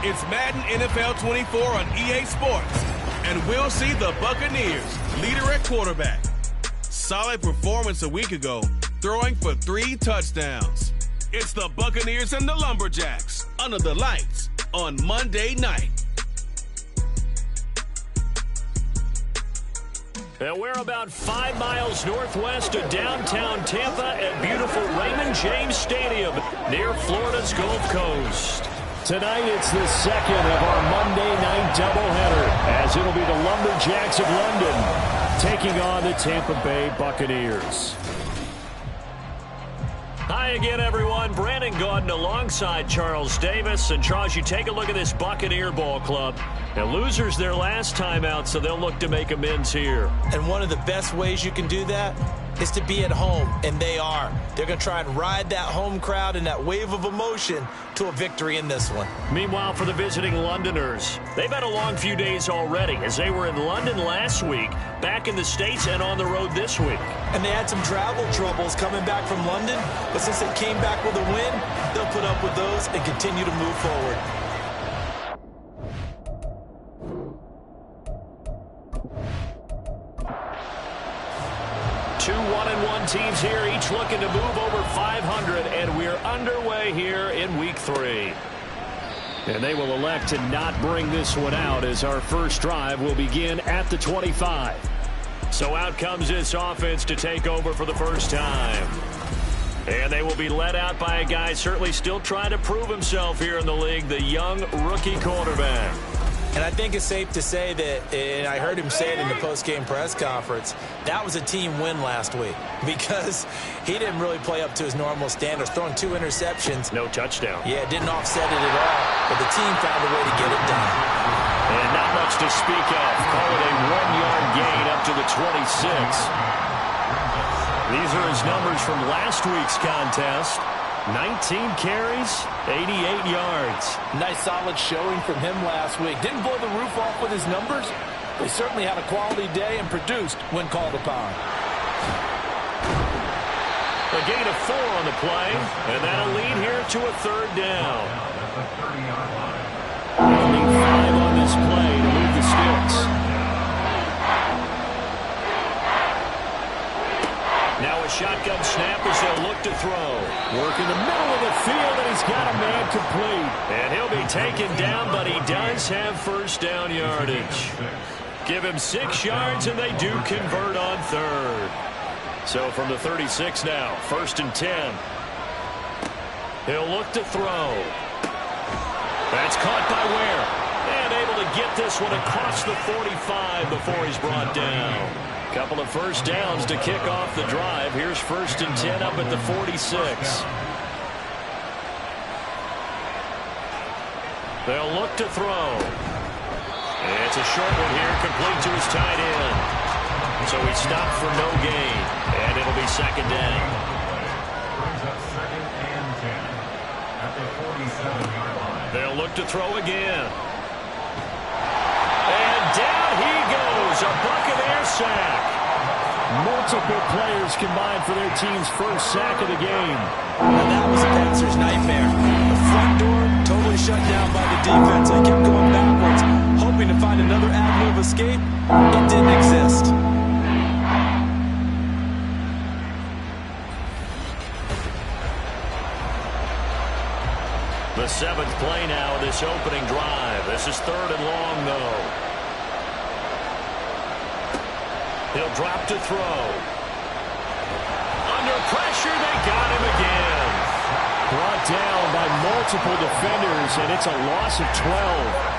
It's Madden NFL 24 on EA Sports, and we'll see the Buccaneers, leader at quarterback. Solid performance a week ago, throwing for 3 touchdowns. It's the Buccaneers and the Lumberjacks under the lights on Monday night. And we're about 5 miles northwest of downtown Tampa at beautiful Raymond James Stadium near Florida's Gulf Coast. Tonight it's the second of our Monday night doubleheader, as it'll be the Lumberjacks of London taking on the Tampa Bay Buccaneers. Hi again, everyone. Brandon Gaudin alongside Charles Davis. And Charles, you take a look at this Buccaneer ball club. And losers their last time out, so they'll look to make amends here. And one of the best ways you can do that is to be at home, and they are. They're going to try and ride that home crowd and that wave of emotion to a victory in this one. Meanwhile, for the visiting Londoners, they've had a long few days already, as they were in London last week, back in the States, and on the road this week. And they had some travel troubles coming back from London, but since they came back with a win, they'll put up with those and continue to move forward. Two 1-1 teams here, each looking to move over 500, and we're underway here in Week 3. And they will elect to not bring this one out, as our first drive will begin at the 25. So out comes this offense to take over for the first time. And they will be led out by a guy certainly still trying to prove himself here in the league, the young rookie quarterback. And I think it's safe to say that, and I heard him say it in the post-game press conference, that was a team win last week because he didn't really play up to his normal standards, throwing 2 interceptions. No touchdown. Yeah, didn't offset it at all, but the team found a way to get it done. And not much to speak of. Call it a 1-yard gain up to the 26. These are his numbers from last week's contest. 19 carries, 88 yards. Nice solid showing from him last week. Didn't blow the roof off with his numbers. They certainly had a quality day and produced when called upon. A gain of 4 on the play, and that'll lead here to a 3rd down. They'll need 5 on this play to move the sticks. Now a shotgun snap as they'll look to throw. Work in the middle of the field, and he's got a man complete. And he'll be taken down, but he does have first down yardage. Give him 6 yards, and they do convert on 3rd. So from the 36 now, 1st and 10. He'll look to throw. That's caught by Ware. And able to get this one across the 45 before he's brought down. Couple of first downs to kick off the drive. Here's 1st and 10 up at the 46. They'll look to throw. It's a short one here, complete to his tight end. So he stopped for no gain, and it'll be 2nd down. They'll look to throw again. And down he goes, a Buccaneer sack. Multiple players combined for their team's first sack of the game. And that was a passer's nightmare. The front door totally shut down by the defense. They kept going backwards, hoping to find another avenue of escape. It didn't exist. The 7th play now of this opening drive. This is 3rd and long, though. He'll drop to throw. Under pressure, they got him again. Brought down by multiple defenders, and it's a loss of 12.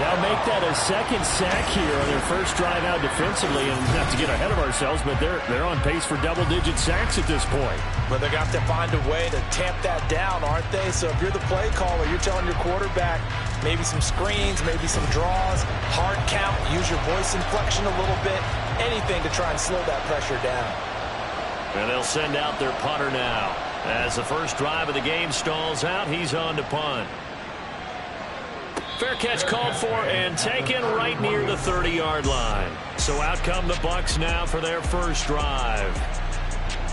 Now make that a 2nd sack here on their first drive out defensively, and not to get ahead of ourselves, but they're on pace for double-digit sacks at this point. But they're going to have to find a way to tamp that down, aren't they? So if you're the play caller, you're telling your quarterback maybe some screens, maybe some draws, hard count, use your voice inflection a little bit, anything to try and slow that pressure down. And they'll send out their punter now. As the first drive of the game stalls out, he's on to punt. Fair catch called for and taken right near the 30-yard line. So out come the Bucs now for their first drive.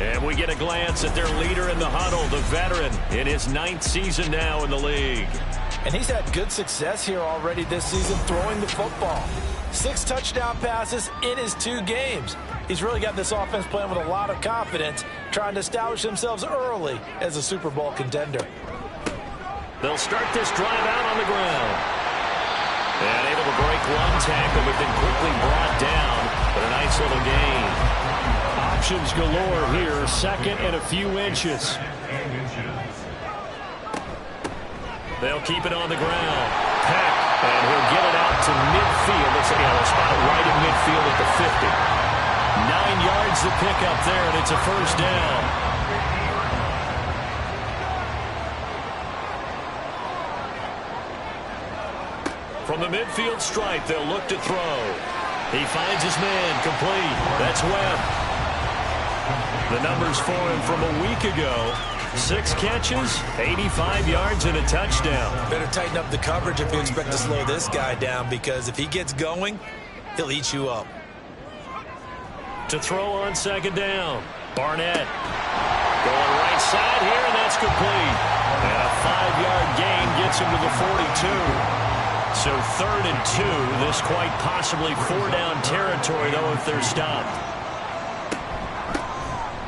And we get a glance at their leader in the huddle, the veteran, in his 9th season now in the league. And he's had good success here already this season throwing the football. 6 touchdown passes in his 2 games. He's really got this offense playing with a lot of confidence, trying to establish themselves early as a Super Bowl contender. They'll start this drive out on the ground. And able to break one tackle, but then quickly brought down. But a nice little gain. Options galore here. 2nd and a few inches. They'll keep it on the ground. Peck, and he'll get it out to midfield. Looks like he'll spot it right in midfield at the 50. 9 yards to pick up there, and it's a first down. From the midfield stripe, they'll look to throw. He finds his man, complete. That's Webb. The numbers for him from a week ago. 6 catches, 85 yards, and a touchdown. Better tighten up the coverage if you expect to slow this guy down, because if he gets going, he'll eat you up. To throw on 2nd down, Barnett. Going right side here, and that's complete. And a 5-yard gain gets him to the 42. So 3rd and 2. This quite possibly 4-down territory, though, if they're stopped.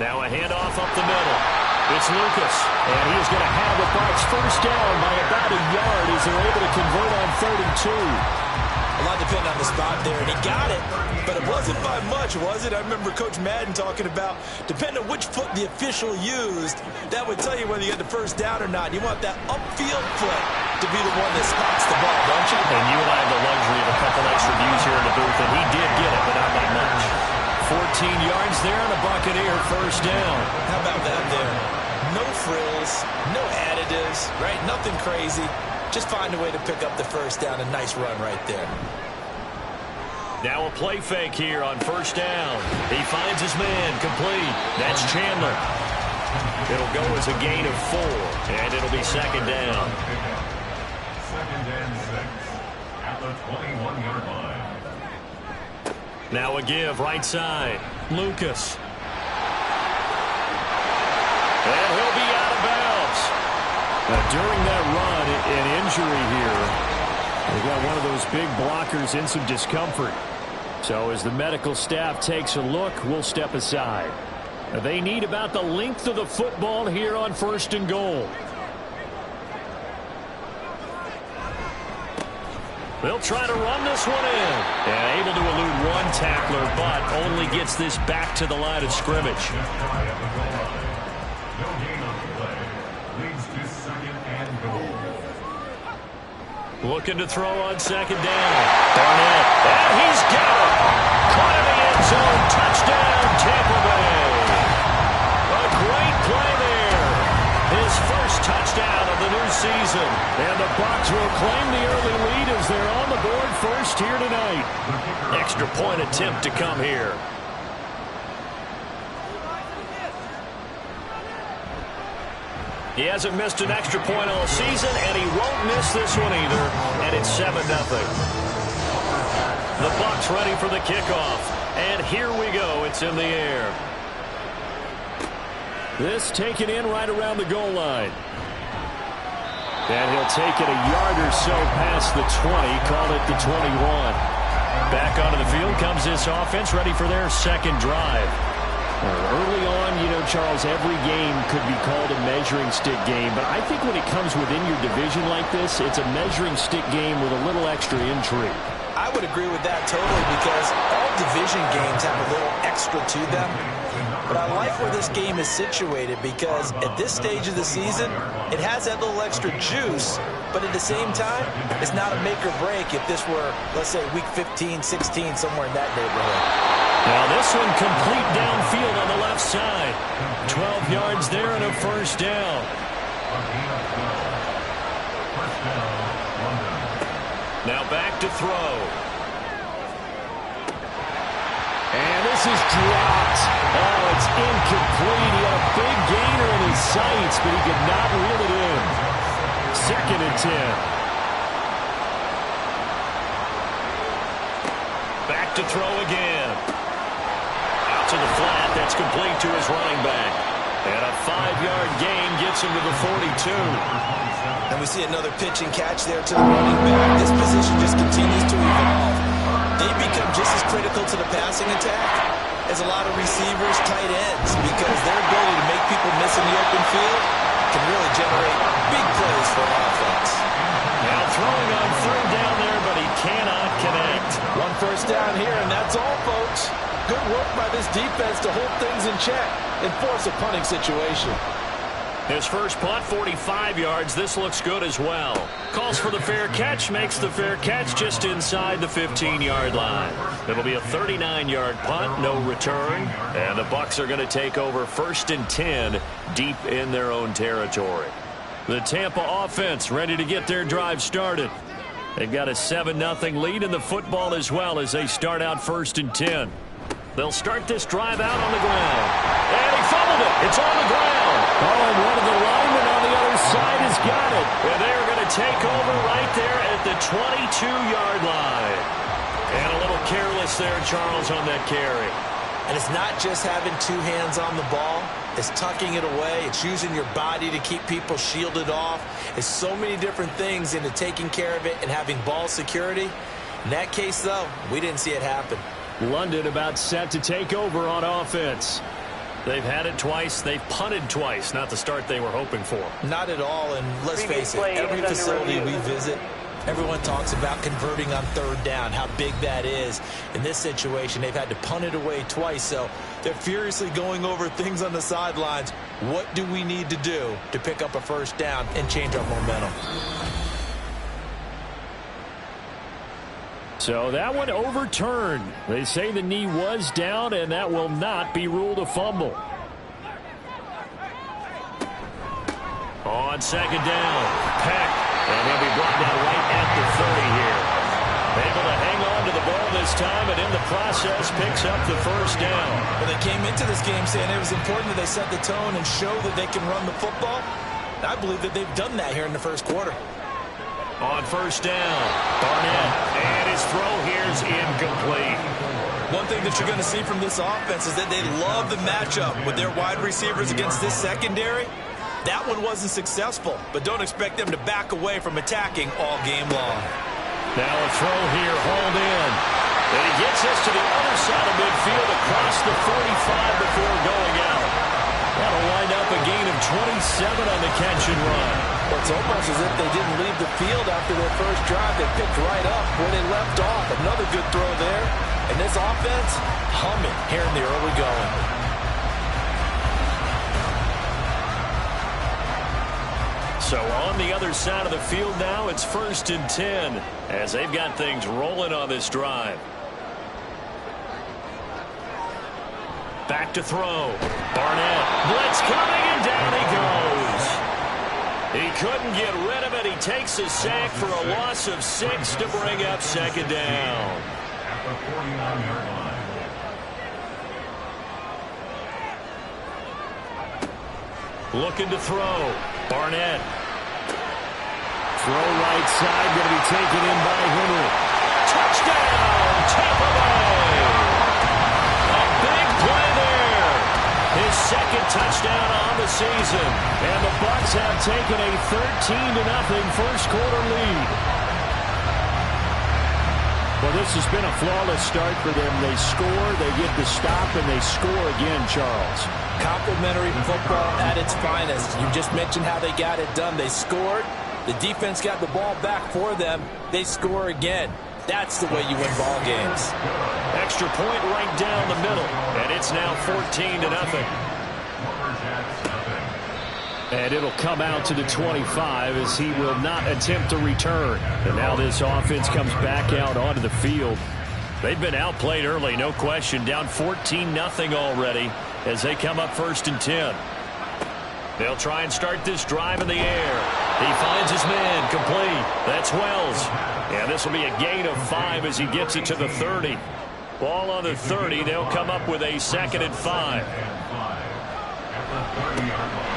Now a handoff up the middle. It's Lucas, and he's going to have the Bucs first down by about a yard as they're able to convert on 3rd and 2. A lot depending on the spot there, and he got it, but it wasn't by much, was it? I remember Coach Madden talking about, depending on which foot the official used, that would tell you whether you got the first down or not. You want that upfield foot to be the one that spots the ball, don't you? And you and I have the luxury of a couple extra views here in the booth, and he did get it, but not by much. 14 yards there on a Buccaneer first down. How about that there? No frills, no additives, right? Nothing crazy. Just find a way to pick up the first down. A nice run right there. Now a play fake here on first down. He finds his man, complete. That's Chandler. It'll go as a gain of 4, and it'll be 2nd down. 2nd and 6 at the 21-yard line. Now a give right side. Lucas. And he'll be out of bounds. Now, during that run, an injury here. They've got one of those big blockers in some discomfort. So as the medical staff takes a look, we'll step aside. Now, they need about the length of the football here on 1st and goal. They'll try to run this one in. And able to elude one tackler, but only gets this back to the line of scrimmage. Looking to throw on 2nd down. Barnett. And he's got it. Caught in the end zone. Touchdown, Tampa Bay. A great play there. His first touchdown of the new season. And the Bucs will claim the early lead as they're on the board first here tonight. Extra point attempt to come here. He hasn't missed an extra point all season, and he won't miss this one either. And it's 7-0. The Bucs ready for the kickoff. And here we go. It's in the air. This taken in right around the goal line. And he'll take it a yard or so past the 20. Call it the 21. Back onto the field comes this offense, ready for their 2nd drive. Early on, you know, Charles, every game could be called a measuring stick game. But I think when it comes within your division like this, it's a measuring stick game with a little extra intrigue. I would agree with that totally, because all division games have a little extra to them. But I like where this game is situated, because at this stage of the season, it has that little extra juice. But at the same time, it's not a make or break if this were, let's say, week 15, 16, somewhere in that neighborhood. Now this one complete downfield on the left side. 12 yards there and a first down. Now back to throw. And this is dropped. Oh, it's incomplete. He had a big gainer in his sights, but he could not reel it in. 2nd and 10. Back to throw again. To the flat, that's complete to his running back. And a 5-yard gain gets gets him to the 42. And we see another pitch and catch there to the running back. This position just continues to evolve. They become just as critical to the passing attack as a lot of receivers, tight ends, because their ability to make people miss in the open field can really generate big plays for an offense. Now throwing on third down there, but he cannot connect. One first down here, and that's all, folks. Good work by this defense to hold things in check and force a punting situation. His first punt, 45 yards. This looks good as well. Calls for the fair catch, makes the fair catch just inside the 15-yard line. It'll be a 39-yard punt, no return. And the Bucs are going to take over 1st and 10 deep in their own territory. The Tampa offense ready to get their drive started. They've got a 7-0 lead in the football as well as they start out 1st and 10. They'll start this drive out on the ground. And he fumbled it. It's on the ground. Oh, and one of the linemen on the other side has got it. And they're going to take over right there at the 22-yard line. And a little careless there, Charles, on that carry. And it's not just having two hands on the ball. It's tucking it away. It's using your body to keep people shielded off. It's so many different things into taking care of it and having ball security. In that case, though, we didn't see it happen. London about set to take over on offense. They've had it twice. They've punted twice. Not the start they were hoping for. Not at all. And let's face it, every facility we visit, everyone talks about converting on third down, how big that is. In this situation, they've had to punt it away twice, so they're furiously going over things on the sidelines. What do we need to do to pick up a first down and change our momentum? So that one overturned. They say the knee was down, and that will not be ruled a fumble. On second down, Peck, and he'll be brought down right at the 30 here. Able to hang on to the ball this time, and in the process picks up the first down. Well, they came into this game saying it was important that they set the tone and show that they can run the football. I believe that they've done that here in the first quarter. On first down, Barnett, and his throw here is incomplete. One thing that you're going to see from this offense is that they love the matchup with their wide receivers against this secondary. That one wasn't successful, but don't expect them to back away from attacking all game long. Now a throw here, hauled in. And he gets us to the other side of midfield across the 45 before going out. That'll wind up a gain of 27 on the catch and run. Well, it's almost as if they didn't leave the field after their first drive. They picked right up where they left off. Another good throw there. And this offense, humming here in the early going. So on the other side of the field now, it's 1st and 10 as they've got things rolling on this drive. Back to throw. Barnett. Blitz coming, and down he goes. He couldn't get rid of it. He takes a sack for a loss of 6 to bring up second down. At the 49-yard line. Looking to throw. Barnett. Throw right side, going to be taken in by Henry. Touchdown, Tampa Bay! A big play there. His second touchdown on the season. And the Bucs have taken a 13-0 first quarter lead. Well, this has been a flawless start for them. They score, they get the stop, and they score again, Charles. Complimentary football at its finest. You just mentioned how they got it done. They scored. The defense got the ball back for them. They score again. That's the way you win ball games. Extra point right down the middle, and it's now 14-0. Lumberjacks nothing. And it'll come out to the 25 as he will not attempt to return. And now this offense comes back out onto the field. They've been outplayed early, no question. Down 14-0 already as they come up 1st and 10. They'll try and start this drive in the air. He finds his man, complete. That's Wells. And this will be a gain of 5 as he gets it to the 30. Ball on the 30. They'll come up with a 2nd and 5.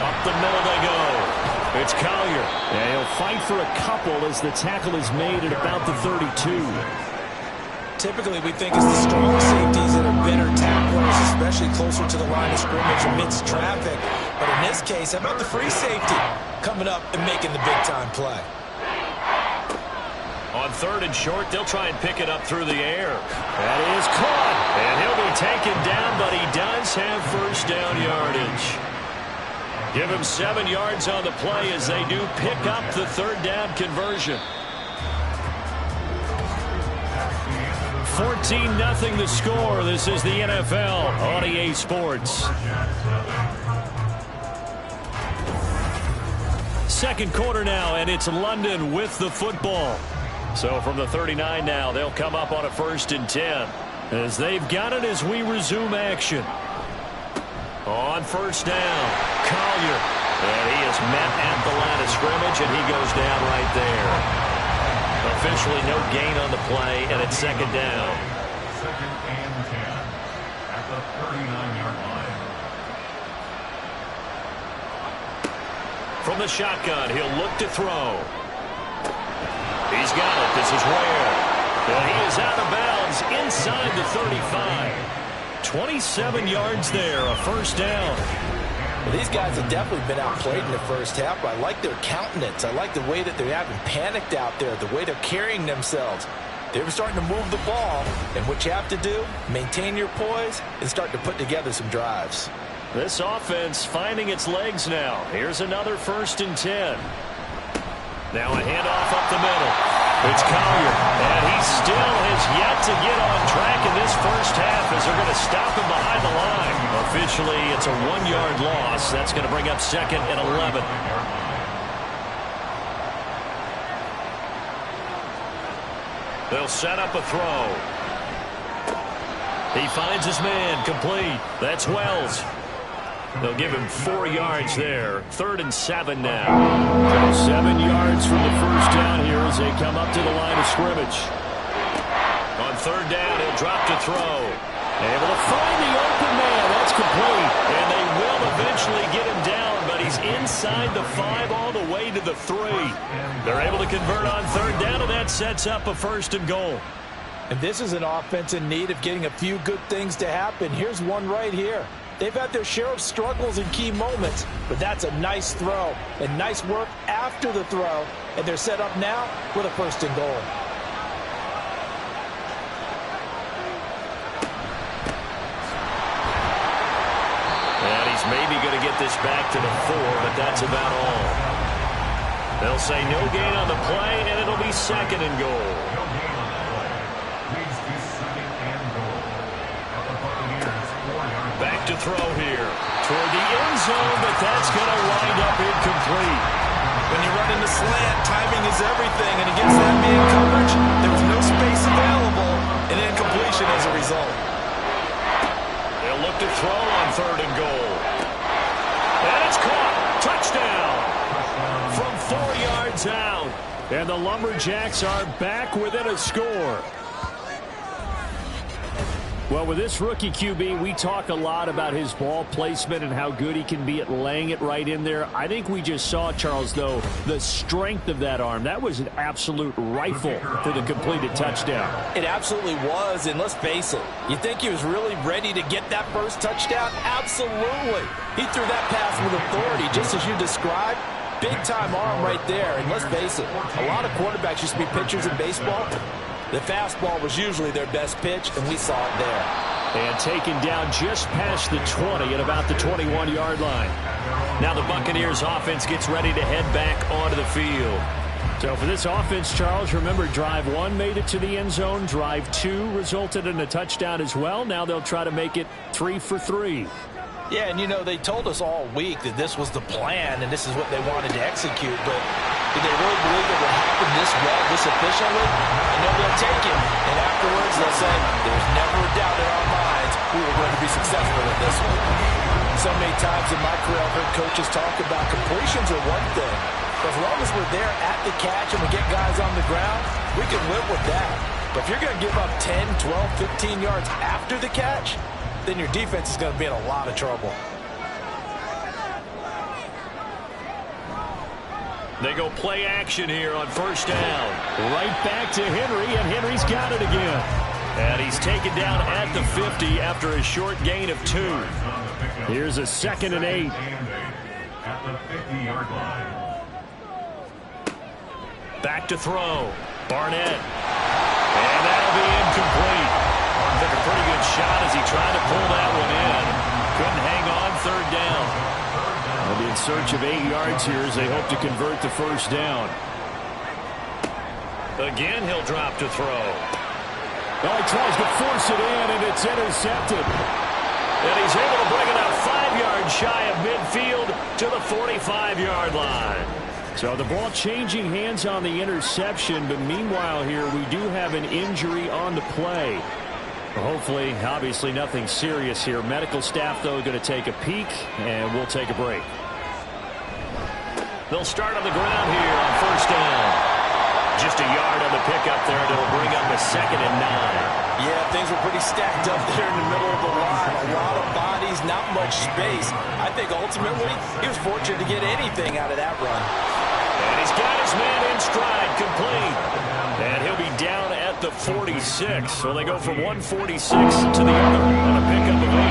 Up the middle they go. It's Collier. And he'll fight for a couple as the tackle is made at about the 32. Typically, we think it's the strong safeties that are better tacklers, especially closer to the line of scrimmage amidst traffic. But in this this case, how about the free safety coming up and making the big-time play? On 3rd and short, they'll try and pick it up through the air. That is caught, and he'll be taken down, but he does have first down yardage. Give him 7 yards on the play as they do pick up the 3rd down conversion. 14-0 the score. This is the NFL on EA Sports. Second quarter now, and it's London with the football. So from the 39 now, they'll come up on a 1st and 10 as they've got it as we resume action. On 1st down, Collier. And he is met at the line of scrimmage, and he goes down right there. Officially no gain on the play, and it's 2nd down. 2nd and 10 at the 39-yard line. From the shotgun, he'll look to throw. He's got it. This is Ware. And he is out of bounds inside the 35. 27 yards there, a 1st down. Well, these guys have definitely been outplayed in the first half. I like their countenance. I like the way that they haven't panicked out there, the way they're carrying themselves. They're starting to move the ball, and what you have to do, maintain your poise and start to put together some drives. This offense finding its legs now. Here's another 1st and 10. Now a handoff up the middle. It's Collier, and he still has yet to get on track in this first half as they're going to stop him behind the line. Officially, it's a 1-yard loss. That's going to bring up 2nd and 11. They'll set up a throw. He finds his man, complete. That's Wells. They'll give him 4 yards there. 3rd and 7 now. 7 yards from the first down here as they come up to the line of scrimmage. On 3rd down, he'll drop to throw. Able to find the open man. That's complete. And they will eventually get him down, but he's inside the 5 all the way to the 3. They're able to convert on 3rd down, and that sets up a 1st and goal. And this is an offense in need of getting a few good things to happen. Here's one right here. They've had their share of struggles in key moments, but that's a nice throw and nice work after the throw, and they're set up now with a 1st and goal. And he's maybe going to get this back to the 4, but that's about all. They'll say no gain on the play, and it'll be 2nd and goal. Back to throw here toward the end zone, but that's going to wind up incomplete. When you run into slant, timing is everything, and against that man coverage, there was no space available, and incompletion as a result. They'll look to throw on 3rd and goal. And it's caught. Touchdown from 4 yards out. And the Lumberjacks are back within a score. Well, with this rookie QB, we talk a lot about his ball placement and how good he can be at laying it right in there. I think we just saw, Charles, though, the strength of that arm. That was an absolute rifle for the completed touchdown. It absolutely was, and let's face it, you think he was really ready to get that first touchdown? Absolutely. He threw that pass with authority, just as you described. Big-time arm right there, and let's face it, a lot of quarterbacks used to be pitchers in baseball. The fastball was usually their best pitch, and we saw it there. And taken down just past the 20 at about the 21-yard line. Now the Buccaneers offense gets ready to head back onto the field. So for this offense, Charles, remember drive 1 made it to the end zone. Drive 2 resulted in a touchdown as well. Now they'll try to make it 3 for 3. Yeah, and you know, they told us all week that this was the plan and this is what they wanted to execute, but did they really believe it would happen this well, this efficiently? I know they'll take it, and afterwards they'll say, there's never a doubt in our minds we were going to be successful in this one. So many times in my career I've heard coaches talk about completions are one thing, but as long as we're there at the catch and we get guys on the ground, we can live with that. But if you're going to give up 10, 12, 15 yards after the catch, then your defense is going to be in a lot of trouble. They go play action here on 1st down. Right back to Henry, and Henry's got it again. And he's taken down at the 50 after a short gain of 2. Here's a 2nd and 8. at the 50-yard line. Back to throw. Barnett. And that'll be incomplete. Took a pretty good shot as he tried to pull that one in. Couldn't hang on, third down. They'll be in search of 8 yards here as they hope to convert the first down. Again, he'll drop to throw. Well, he tries to force it in, and it's intercepted. And he's able to bring it out 5 yards shy of midfield to the 45-yard line. So the ball changing hands on the interception, but meanwhile here we do have an injury on the play. Hopefully, obviously nothing serious here. Medical staff, though, going to take a peek, and we'll take a break. They'll start on the ground here on first down. Just a yard on the pickup there, and it'll bring up a 2nd and 9. Yeah, things were pretty stacked up there in the middle of the line. A lot of bodies, not much space. I think ultimately he was fortunate to get anything out of that run. And he's got his man in stride, complete. And he'll be down at the 46. So they go from 146 to the other on a pickup of 8.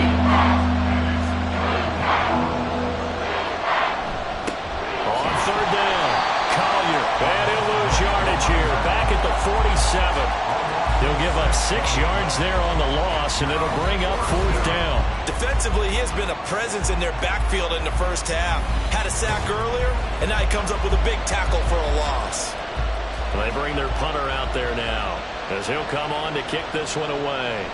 On third down, Collier. And he'll lose yardage here, back at the 47. They'll give up 6 yards there on the loss, and it'll bring up 4th down. Defensively, he has been a presence in their backfield in the first half. Had a sack earlier, and now he comes up with a big tackle for a loss. They bring their punter out there now, as he'll come on to kick this one away.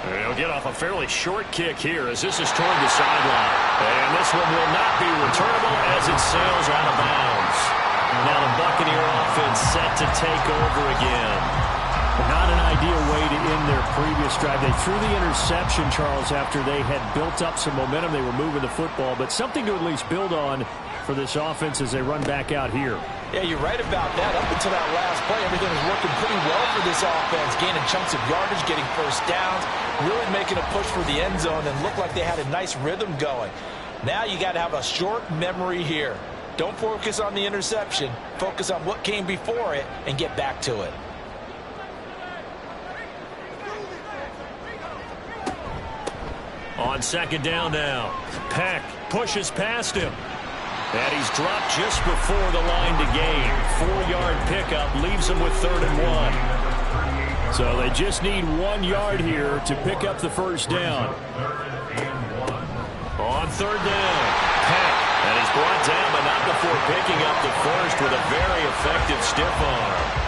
And he'll get off a fairly short kick here as this is toward the sideline. And this one will not be returnable as it sails out of bounds. Now the Buccaneer offense set to take over again. Not an ideal way to end their previous drive. They threw the interception, Charles, after they had built up some momentum. They were moving the football, but something to at least build on for this offense as they run back out here. Yeah, you're right about that. Up until that last play, everything was working pretty well for this offense, gaining chunks of yardage, getting first downs, really making a push for the end zone, and looked like they had a nice rhythm going. Now you got to have a short memory here. Don't focus on the interception. Focus on what came before it and get back to it. On second down now, Peck pushes past him. And he's dropped just before the line to gain. 4-yard pickup leaves him with 3rd and 1. So they just need 1 yard here to pick up the first down. On third down, Peck. And he's brought down, but not before picking up the first with a very effective stiff arm.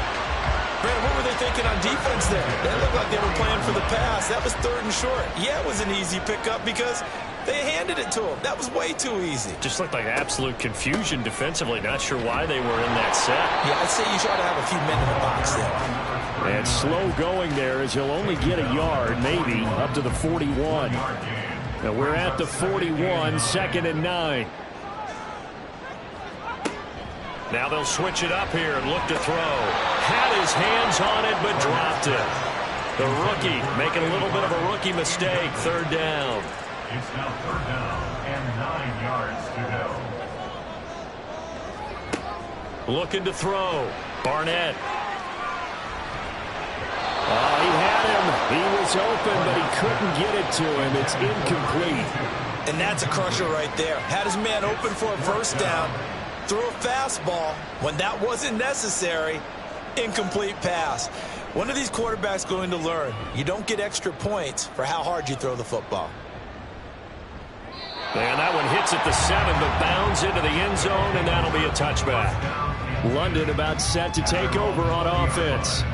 Brandon, what were they thinking on defense there? They looked like they were playing for the pass. That was 3rd and short. Yeah, it was an easy pickup because they handed it to him. That was way too easy. Just looked like absolute confusion defensively. Not sure why they were in that set. Yeah, I'd say you try to have a few men in the box there. And slow going there as he'll only get a yard, maybe, up to the 41. Now we're at the 41, 2nd and 9. Now they'll switch it up here and look to throw. Had his hands on it, but dropped it. The rookie making a little bit of a rookie mistake. 3rd down. It's now 3rd down and 9 yards to go. Looking to throw. Barnett. He had him. He was open, but he couldn't get it to him. It's incomplete. And that's a crusher right there. Had his man open for a first down. Threw a fastball when that wasn't necessary. Incomplete pass. One of these quarterbacks going to learn. You don't get extra points for how hard you throw the football. And that one hits at the 7, but bounds into the end zone, and that'll be a touchback. London about set to take over on offense.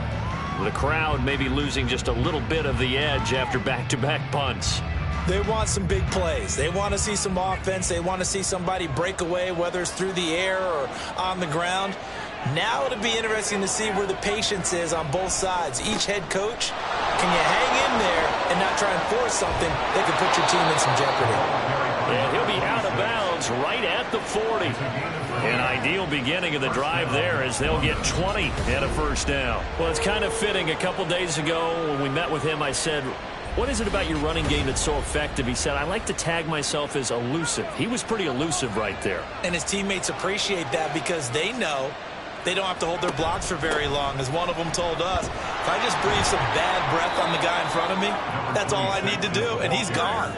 The crowd maybe losing just a little bit of the edge after back-to-back punts. They want some big plays. They want to see some offense. They want to see somebody break away, whether it's through the air or on the ground. Now it'll be interesting to see where the patience is on both sides. Each head coach, can you hang in there and not try and force something that could put your team in some jeopardy? And he'll be out of bounds right at the 40. An ideal beginning of the drive there as they'll get 20 and a first down. Well, it's kind of fitting. A couple days ago when we met with him, I said, what is it about your running game that's so effective? He said, I like to tag myself as elusive. He was pretty elusive right there. And his teammates appreciate that because they know they don't have to hold their blocks for very long. As one of them told us, if I just breathe some bad breath on the guy in front of me, that's all I need to do, and he's gone.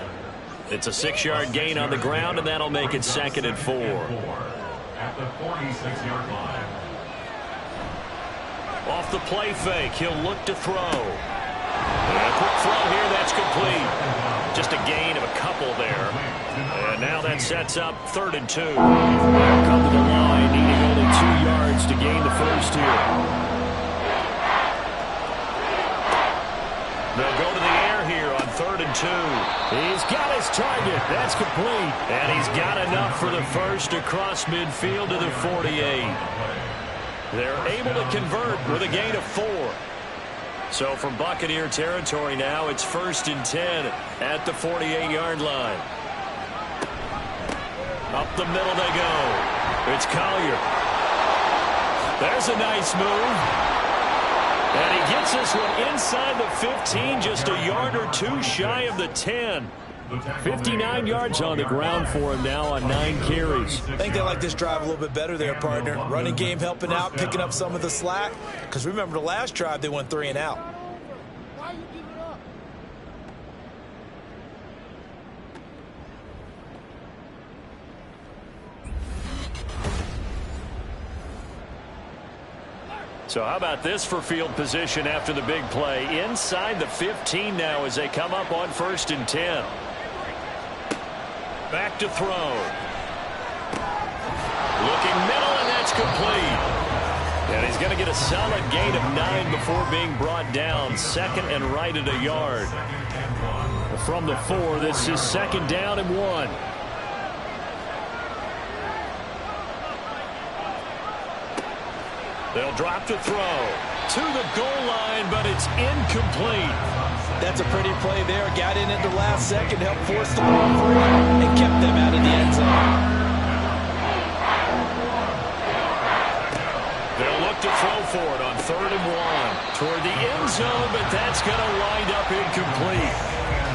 It's a 6-yard gain on the ground, and that'll make it 2nd and 4. At the 46-yard line. Off the play fake, he'll look to throw. And a quick throw here, that's complete. Just a gain of a couple there. And now that sets up 3rd and 2. Here comes the line, needing only 2 yards to gain the first here. They'll go to the air here on 3rd and 2. He's got his target. That's complete. And he's got enough for the first across midfield to the 48. They're able to convert with a gain of 4. So from Buccaneer territory now, it's 1st and 10 at the 48-yard line. Up the middle they go. It's Collier. There's a nice move. And he gets this one inside the 15, just a yard or 2 shy of the 10. 59 yards on the ground for him now on 9 carries. I think they like this drive a little bit better there, partner. Running game helping out, picking up some of the slack. Because remember the last drive, they went 3 and out. So how about this for field position after the big play? Inside the 15 now as they come up on 1st and 10. Back to throw. Looking middle, and that's complete. And he's going to get a solid gain of 9 before being brought down. 2nd and right at a yard. From the 4, this is 2nd down and 1. They'll drop to throw. To the goal line, but it's incomplete. That's a pretty play there. Got in at the last second, helped force the ball free, and kept them out of the end zone. They'll look to throw for it on 3rd and 1. Toward the end zone, but that's going to wind up incomplete.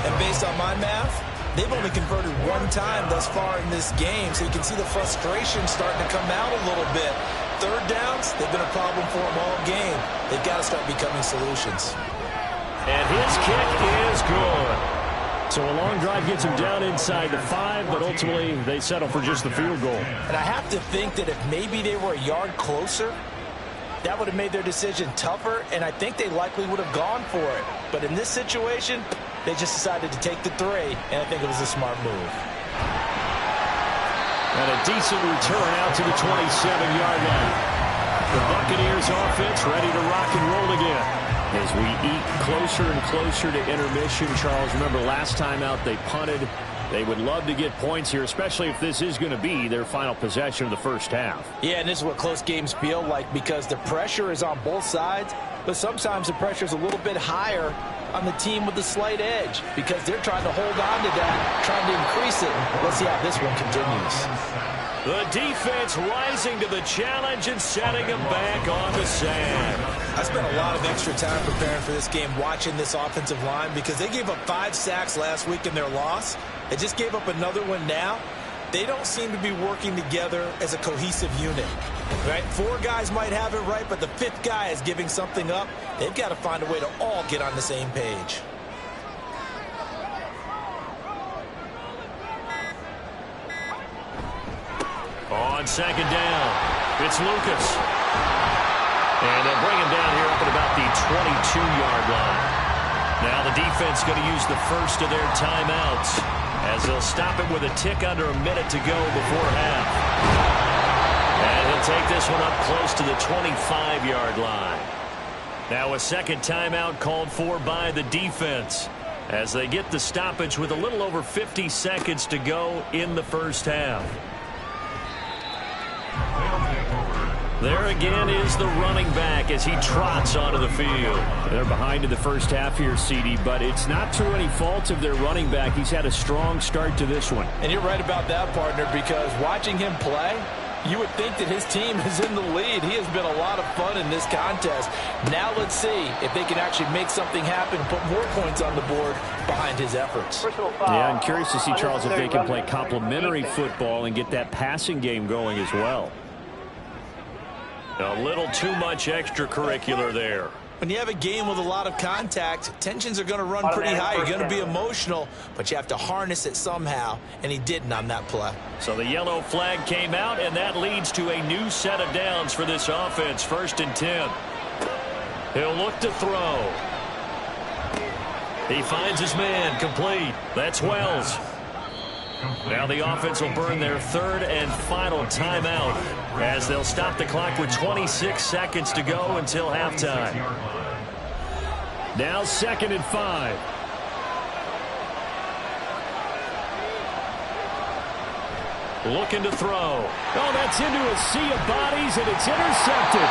And based on my math, they've only converted 1 time thus far in this game, so you can see the frustration starting to come out a little bit. 3rd downs, they've been a problem for them all game. They've got to start becoming solutions. And his kick is good. So a long drive gets him down inside the 5, but ultimately they settle for just the field goal. And I have to think that if maybe they were a yard closer, that would have made their decision tougher, and I think they likely would have gone for it. But in this situation, they just decided to take the 3, and I think it was a smart move. And a decent return out to the 27-yard line. The Buccaneers offense ready to rock and roll again. As we eat closer and closer to intermission, Charles, remember last time out they punted. They would love to get points here, especially if this is going to be their final possession of the first half. Yeah, and this is what close games feel like because the pressure is on both sides, but sometimes the pressure is a little bit higher on the team with the slight edge because they're trying to hold on to that, trying to increase it. Let's see how this one continues. The defense rising to the challenge and setting them back on the sand. I spent a lot of extra time preparing for this game watching this offensive line because they gave up 5 sacks last week in their loss. They just gave up another one now. They don't seem to be working together as a cohesive unit. Right? 4 guys might have it right, but the 5th guy is giving something up. They've got to find a way to all get on the same page. On 2nd down, it's Lucas. And they'll bring him down here up at about the 22-yard line. Now the defense going to use the first of their timeouts as they'll stop it with a tick under a minute to go before half. And he'll take this one up close to the 25-yard line. Now a 2nd timeout called for by the defense as they get the stoppage with a little over 50 seconds to go in the first half. There again is the running back as he trots onto the field. They're behind in the first half here, CD, but it's not through any fault of their running back. He's had a strong start to this one. And you're right about that, partner, because watching him play, you would think that his team is in the lead. He has been a lot of fun in this contest. Now let's see if they can actually make something happen, put more points on the board behind his efforts. Yeah, I'm curious to see, Charles, if they can play complementary football and get that passing game going as well. A little too much extracurricular there. When you have a game with a lot of contact, tensions are going to run pretty high. You're going to be emotional, but you have to harness it somehow, and he didn't on that play. So the yellow flag came out, and that leads to a new set of downs for this offense. 1st and 10. He'll look to throw. He finds his man, complete. That's Wells. Now the offense will burn their 3rd and final timeout as they'll stop the clock with 26 seconds to go until halftime. Now 2nd and 5. Looking to throw. Oh, that's into a sea of bodies, and it's intercepted.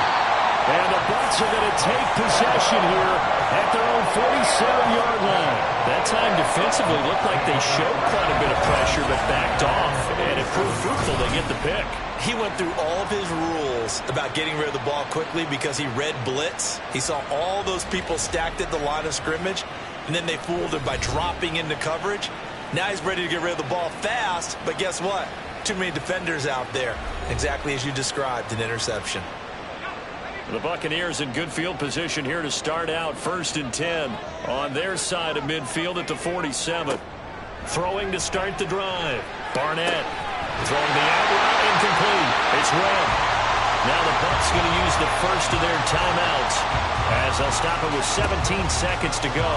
And the Bucs are going to take possession here at their own 47-yard line. That time defensively looked like they showed quite a bit of pressure but backed off, and it proved fruitful to get the pick. He went through all of his rules about getting rid of the ball quickly because he read blitz. He saw all those people stacked at the line of scrimmage, and then they fooled him by dropping into coverage. Now he's ready to get rid of the ball fast, but guess what? Too many defenders out there. Exactly as you described, an interception. The Buccaneers in good field position here to start out. 1st and 10 on their side of midfield at the 47. Throwing to start the drive. Barnett throwing the out route, incomplete. It's Webb. Now the Bucs going to use the first of their timeouts as they'll stop it with 17 seconds to go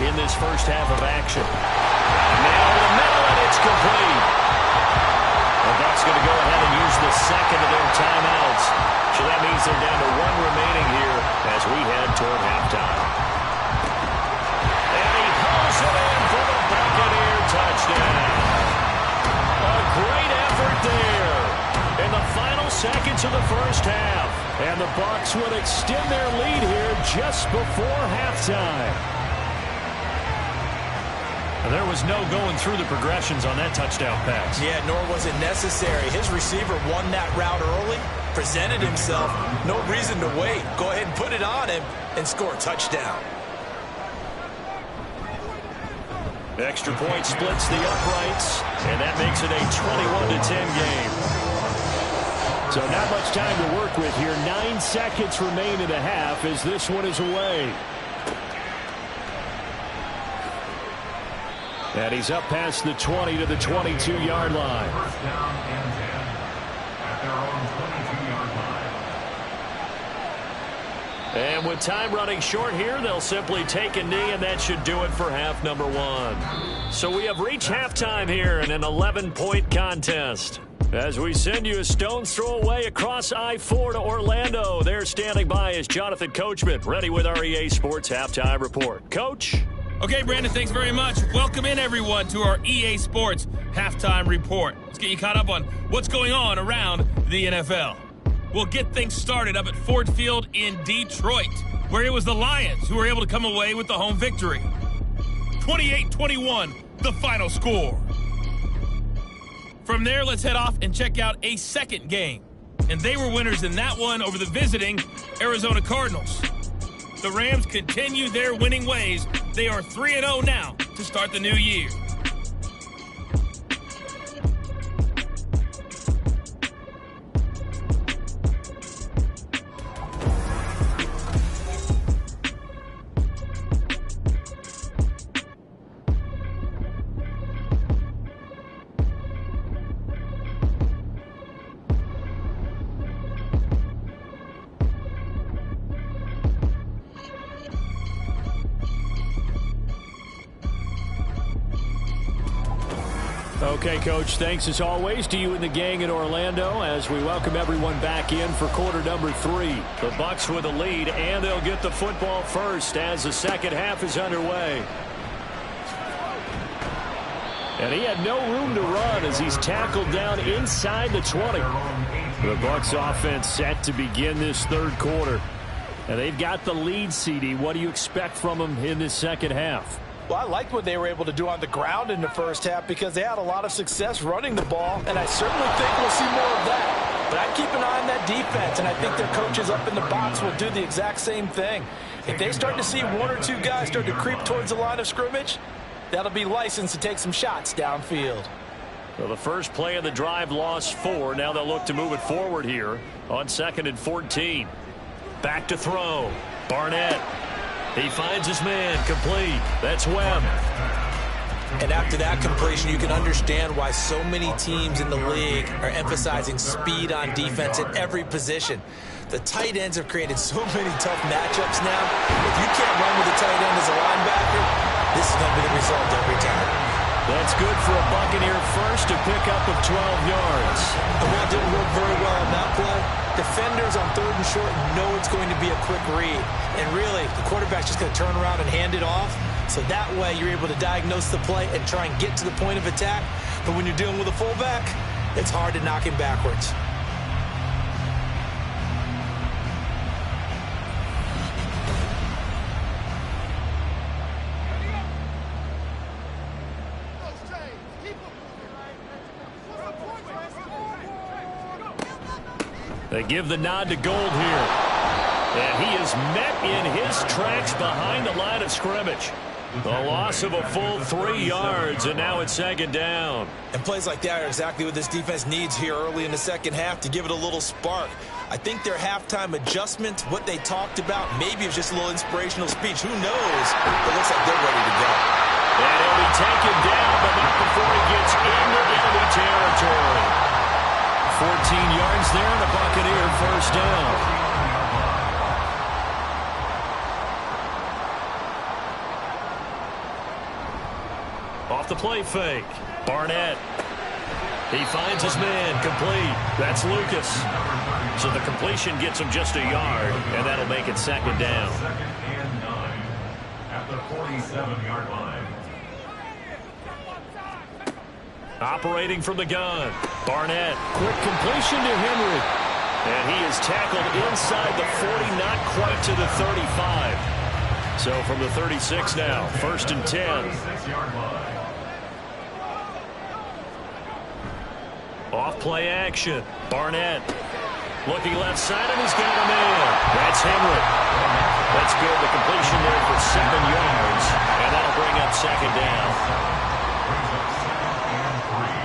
in this first half of action. Now in the middle, and it's complete. The Bucs going to go ahead and use the second of their timeouts. So that means they're down to 1 remaining here as we head toward halftime. And he pulls it in for the Buccaneer touchdown. A great effort there in the final seconds of the first half. And the Bucs would extend their lead here just before halftime. And there was no going through the progressions on that touchdown pass. Yeah, nor was it necessary. His receiver won that route early, presented himself. No reason to wait. Go ahead and put it on him and score a touchdown. Extra point splits the uprights, and that makes it a 21-10 game. So not much time to work with here. 9 seconds remain in the half as this one is away. And he's up past the 20 to the 22-yard line. 1st down and 10 at their own 22-yard line. And with time running short here, they'll simply take a knee, and that should do it for half number 1. So we have reached halftime here in an 11-point contest. As we send you a stone's throw away across I-4 to Orlando. There standing by is Jonathan Coachman, ready with our EA Sports Halftime Report. Coach? Okay, Brandon, thanks very much. Welcome in, everyone, to our EA Sports Halftime Report. Let's get you caught up on what's going on around the NFL. We'll get things started up at Ford Field in Detroit, where it was the Lions who were able to come away with the home victory. 28-21, the final score. From there, let's head off and check out a second game. And they were winners in that one over the visiting Arizona Cardinals. The Rams continue their winning ways. They are 3-0 now to start the new year. Okay, Coach, thanks as always to you and the gang in Orlando as we welcome everyone back in for quarter number 3. The Bucs with a lead, and they'll get the football first as the second half is underway. And he had no room to run as he's tackled down inside the 20. The Bucs offense set to begin this third quarter. And they've got the lead, CD. What do you expect from them in this second half? Well, I liked what they were able to do on the ground in the first half because they had a lot of success running the ball, and I certainly think we'll see more of that. But I'd keep an eye on that defense, and I think their coaches up in the box will do the exact same thing. If they start to see 1 or 2 guys start to creep towards the line of scrimmage, that'll be licensed to take some shots downfield. Well, the first play of the drive lost 4. Now they'll look to move it forward here on 2nd and 14. Back to throw. Barnett. He finds his man, complete. That's Webb. And after that completion, you can understand why so many teams in the league are emphasizing speed on defense at every position. The tight ends have created so many tough matchups now. If you can't run with a tight end as a linebacker, this is going to be the result every time. That's good for a Buccaneer first, a pickup of 12 yards. And that didn't work very well on that play. Defenders on 3rd and short know it's going to be a quick read. And really, the quarterback's just going to turn around and hand it off. So that way, you're able to diagnose the play and try and get to the point of attack. But when you're dealing with a fullback, it's hard to knock him backwards. They give the nod to Gold here. And he is met in his tracks behind the line of scrimmage. The loss of a full 3 yards, and now it's 2nd down. And plays like that are exactly what this defense needs here early in the second half to give it a little spark. I think their halftime adjustment, what they talked about, maybe it was just a little inspirational speech. Who knows? It looks like they're ready to go. And he'll be taken down, but not before he gets into enemy territory. 14 yards there, and a Buccaneer first down. Off the play fake. Barnett. He finds his man, complete. That's Lucas. So the completion gets him just a yard, and that'll make it 2nd down. 2nd and 9 at the 47-yard line. Operating from the gun. Barnett. Quick completion to Henry. And he is tackled inside the 40, not quite to the 35. So from the 36 now, 1st and 10. 36-yard line. Off play action. Barnett. Looking left side, and he's got a man. That's Henry. That's good. The completion there for 7 yards. And that'll bring up 2nd down. Brings up 2nd and 3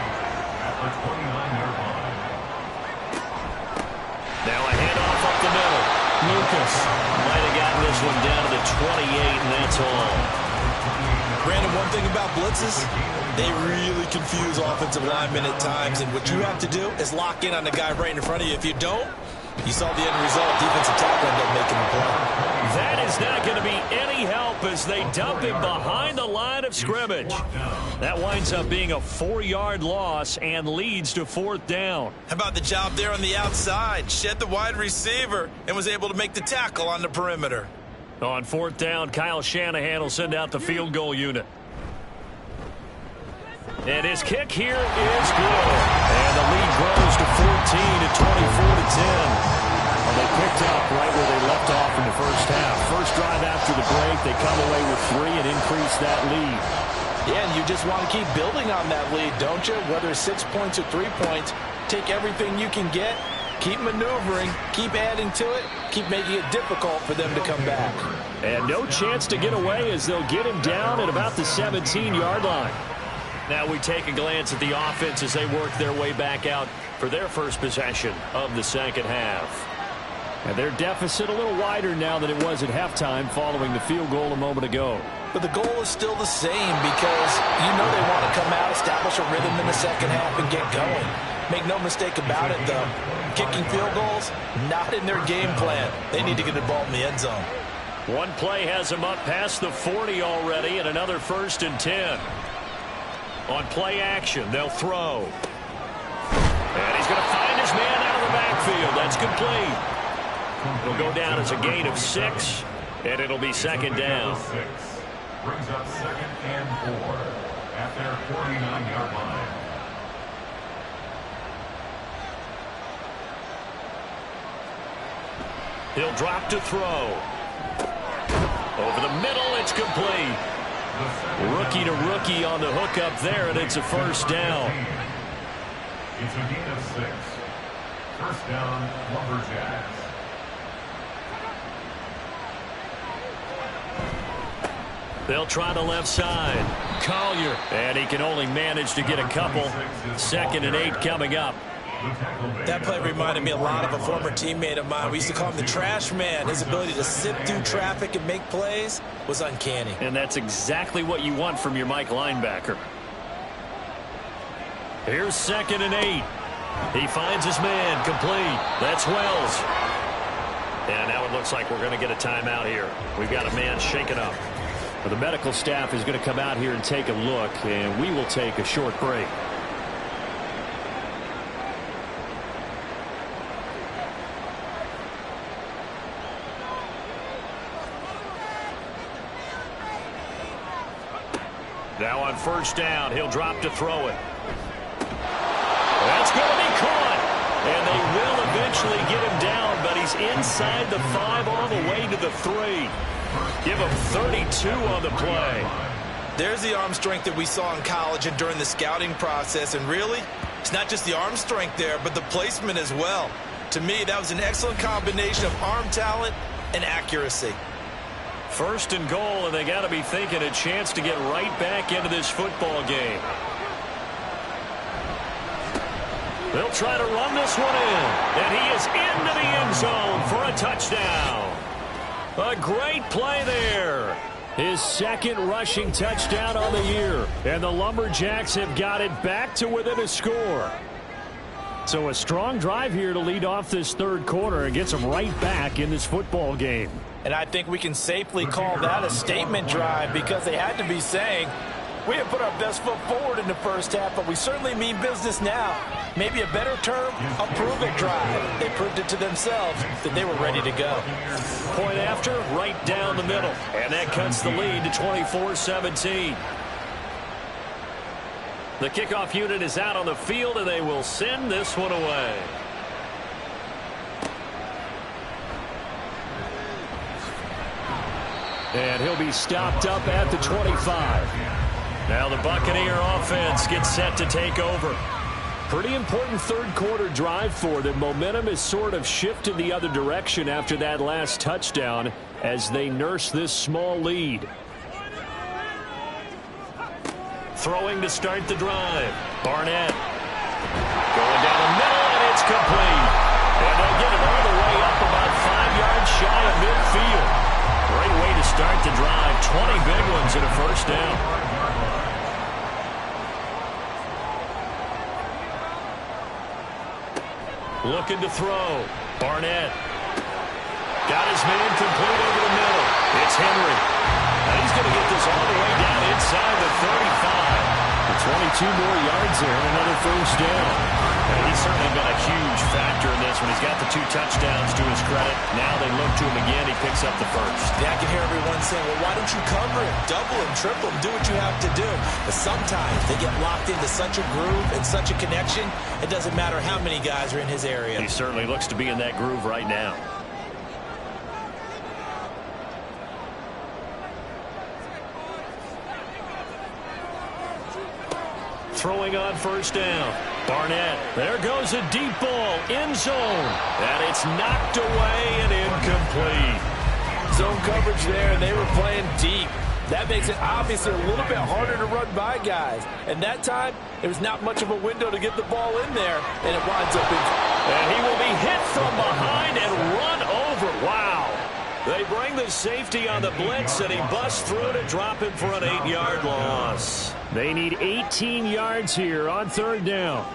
at the 29-yard line. Now a handoff up the middle. Lucas might have gotten this one down to the 28, and that's all. Brandon, one thing about blitzes, they really confuse offensive linemen at times, and what you have to do is lock in on the guy right in front of you. If you don't, you saw the end result. Defensive tackle ended up making the play. That is not going to be any help as they dump him behind the line of scrimmage. That winds up being a 4-yard loss and leads to 4th down. How about the job there on the outside? Shed the wide receiver and was able to make the tackle on the perimeter. On 4th down, Kyle Shanahan will send out the field goal unit. And his kick here is good. And the lead grows to 14 at 24-10. Well, they picked up right where they left off in the first half. First drive after the break, they come away with 3 and increase that lead. Yeah, and you just want to keep building on that lead, don't you? Whether it's 6 points or 3 points, take everything you can get, keep maneuvering, keep adding to it, keep making it difficult for them to come back. And no chance to get away as they'll get him down at about the 17-yard line. Now we take a glance at the offense as they work their way back out for their first possession of the second half. And their deficit a little wider now than it was at halftime following the field goal a moment ago. But the goal is still the same because you know they want to come out, establish a rhythm in the second half, and get going. Make no mistake about it, though. Kicking field goals, not in their game plan. They need to get the ball in the end zone. One play has them up past the 40 already, and another 1st and 10. On play action, they'll throw. And he's going to find his man out of the backfield. That's complete. It'll go down as a gain of 6, and it'll be 2nd down. Brings up 2nd and 4 at their 49-yard line. He'll drop to throw. Over the middle, it's complete. Rookie to rookie on the hook up there, and it's a 1st down. It's a gain of 6. 1st down, Lumberjacks. They'll try the left side. Collier. And he can only manage to get a couple. 2nd and 8 coming up. That play reminded me a lot of a former teammate of mine. We used to call him the trash man. His ability to sift through traffic and make plays was uncanny. And that's exactly what you want from your Mike linebacker. Here's 2nd and 8. He finds his man complete. That's Wells. And now it looks like we're going to get a timeout here. We've got a man shaken up. Well, the medical staff is going to come out here and take a look, and we will take a short break. Now on 1st down, he'll drop to throw it. That's going to be caught. And they will eventually get him down, but he's inside the 5 all the way to the 3. Give him 32 on the play. There's the arm strength that we saw in college and during the scouting process. And really, it's not just the arm strength there, but the placement as well. To me, that was an excellent combination of arm talent and accuracy. 1st and goal, and they got to be thinking a chance to get right back into this football game. They'll try to run this one in, and he is into the end zone for a touchdown. A great play there. His 2nd rushing touchdown on the year, and the Lumberjacks have got it back to within a score. So a strong drive here to lead off this 3rd quarter and gets them right back in this football game. And I think we can safely call that a statement drive because they had to be saying, we have put our best foot forward in the 1st half, but we certainly mean business now. Maybe a better term, a prove-it drive. They proved it to themselves that they were ready to go. Point after, right down the middle. And that cuts the lead to 24-17. The kickoff unit is out on the field, and they will send this one away. And he'll be stopped up at the 25. Now the Buccaneer offense gets set to take over. Pretty important 3rd quarter drive for them. Momentum has sort of shifted the other direction after that last touchdown as they nurse this small lead. Throwing to start the drive. Barnett. Going down the middle, and it's complete. And they'll get it all the way up about 5 yards shy of midfield. Great way to start the drive. 20 big ones and a 1st down. Looking to throw. Barnett. Got his man complete over the middle. It's Henry. And he's going to get this all the way down inside the 35. 22 more yards there and another 1st down. And he's certainly been a huge factor in this one. He's got the 2 touchdowns to his credit. Now they look to him again. He picks up the 1st. Yeah, I can hear everyone saying, well, why don't you cover him, double him, triple him, do what you have to do. But sometimes they get locked into such a groove and such a connection, it doesn't matter how many guys are in his area. He certainly looks to be in that groove right now. Throwing on 1st down. Barnett. There goes a deep ball. End zone. And it's knocked away and incomplete. Zone coverage there, and they were playing deep. That makes it obviously a little bit harder to run by guys. And that time, there was not much of a window to get the ball in there, and it winds up in. And he will be hit from behind and run over. Wow. They bring the safety on the blitz, and he busts through to drop him for an 8-yard loss. They need 18 yards here on 3rd down.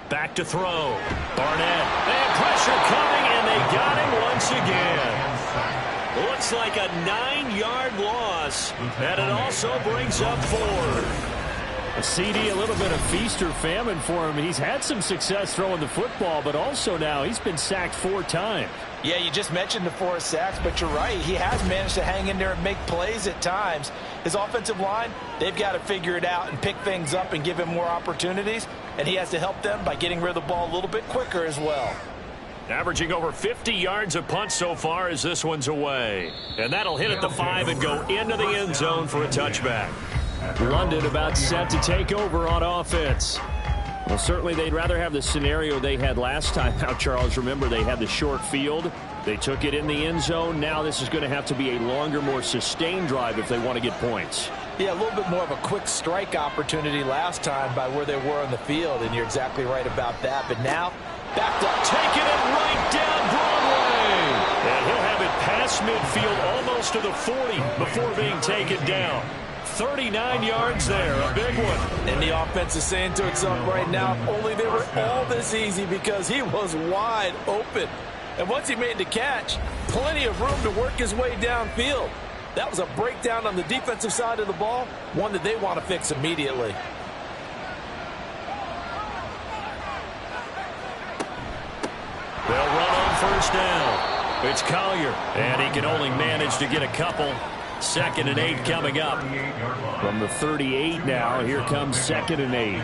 Back to throw. Barnett. And pressure coming, and they got him once again. Looks like a 9-yard loss, and it also brings up 4. A CD, a little bit of feast or famine for him. He's had some success throwing the football, but also now he's been sacked 4 times. Yeah, you just mentioned the 4 sacks, but you're right. He has managed to hang in there and make plays at times. His offensive line, they've got to figure it out and pick things up and give him more opportunities, and he has to help them by getting rid of the ball a little bit quicker as well. Averaging over 50 yards a punt so far as this one's away. And that'll hit at the 5 and go into the end zone for a touchback. London about set to take over on offense. Well, certainly they'd rather have the scenario they had last time out, Charles. Remember, they had the short field. They took it in the end zone. Now this is going to have to be a longer, more sustained drive if they want to get points. Yeah, a little bit more of a quick strike opportunity last time by where they were on the field, and you're exactly right about that. But now, backed up, taking it right down Broadway. And he'll have it past midfield almost to the 40 before being taken down. 39 yards there, a big one. And the offense is saying to itself right now, if only they were all this easy, because he was wide open. And once he made the catch, plenty of room to work his way downfield. That was a breakdown on the defensive side of the ball, one that they want to fix immediately. They'll run on first down. It's Collier, and he can only manage to get a couple. 2nd and 8 coming up. From the 38 now, here comes 2nd and 8.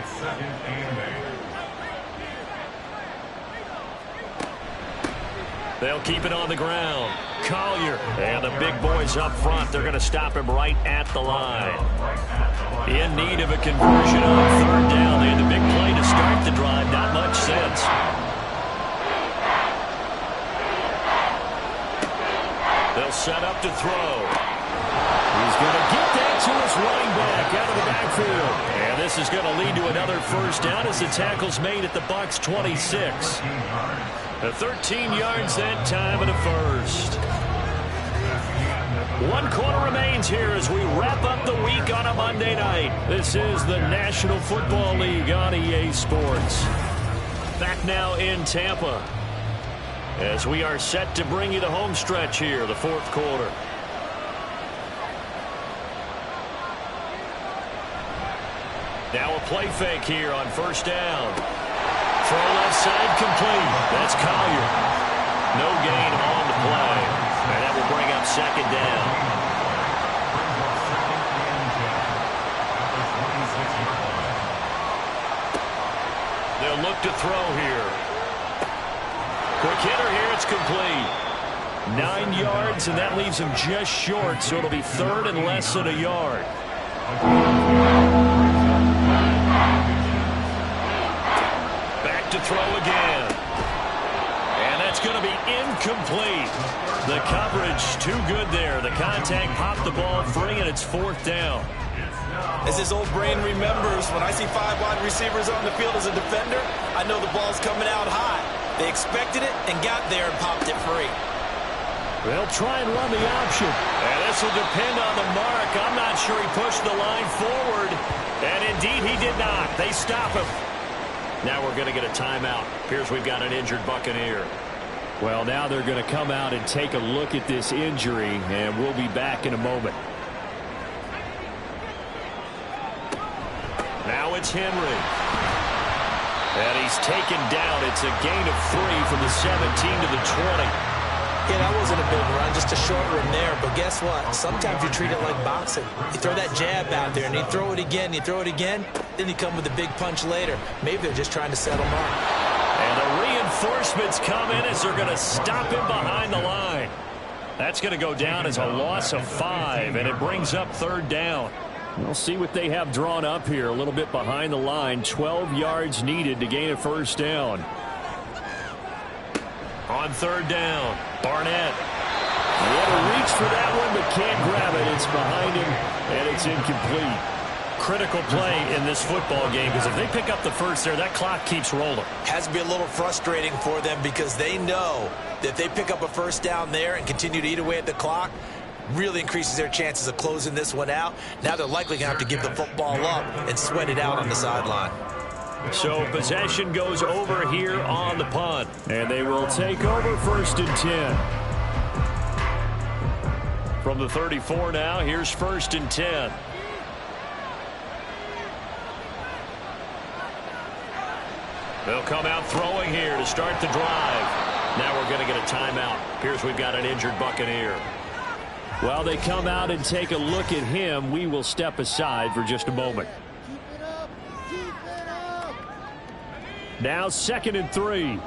They'll keep it on the ground. Collier, and the big boys up front, they're going to stop him right at the line. In need of a conversion on 3rd down. They had the big play to start the drive. Not much sense. They'll set up to throw. He's going to get that to his running back out of the backfield. And this is going to lead to another first down as the tackle's made at the Bucs 26. 13 yards that time and a first. 1 quarter remains here as we wrap up the week on a Monday night. This is the National Football League on EA Sports. Back now in Tampa as we are set to bring you the home stretch here, the 4th quarter. Now a play fake here on first down. Throw left side complete. That's Collier. No gain on the play. And that will bring up 2nd down. They'll look to throw here. Quick hitter here. It's complete. 9 yards, and that leaves him just short, so it'll be 3rd and less than a yard. Back to throw again. And that's going to be incomplete. The coverage too good there. The contact popped the ball free, and it's 4th down. As his old brain remembers, when I see 5 wide receivers on the field as a defender, I know the ball's coming out high. They expected it and got there and popped it free. They'll try and run the option. And this will depend on the mark. I'm not sure he pushed the line forward. And indeed he did not. They stop him. Now we're going to get a timeout. Appears we've got an injured Buccaneer. Well, now they're going to come out and take a look at this injury, and we'll be back in a moment. Now it's Henry. And he's taken down. It's a gain of 3 from the 17 to the 20. Yeah, that wasn't a big run, just a short run there. But guess what? Sometimes you treat it like boxing. You throw that jab out there, and you throw it again, you throw it again, then you come with a big punch later. Maybe they're just trying to settle him up. And the reinforcements come in as they're going to stop him behind the line. That's going to go down as a loss of 5, and it brings up 3rd down. We'll see what they have drawn up here. A little bit behind the line. 12 yards needed to gain a first down. On 3rd down, Barnett. What a reach for that one, but can't grab it. It's behind him, and it's incomplete. Critical play in this football game, because if they pick up the first there, that clock keeps rolling. Has to be a little frustrating for them because they know that if they pick up a first down there and continue to eat away at the clock, really increases their chances of closing this one out. Now they're likely going to have to give the football up and sweat it out on the sideline. So possession goes over here on the punt. And they will take over 1st and 10. From the 34 now, here's 1st and 10. They'll come out throwing here to start the drive. Now we're going to get a timeout. Appears we've got an injured Buccaneer. While they come out and take a look at him, we will step aside for just a moment. Now 2nd and 3.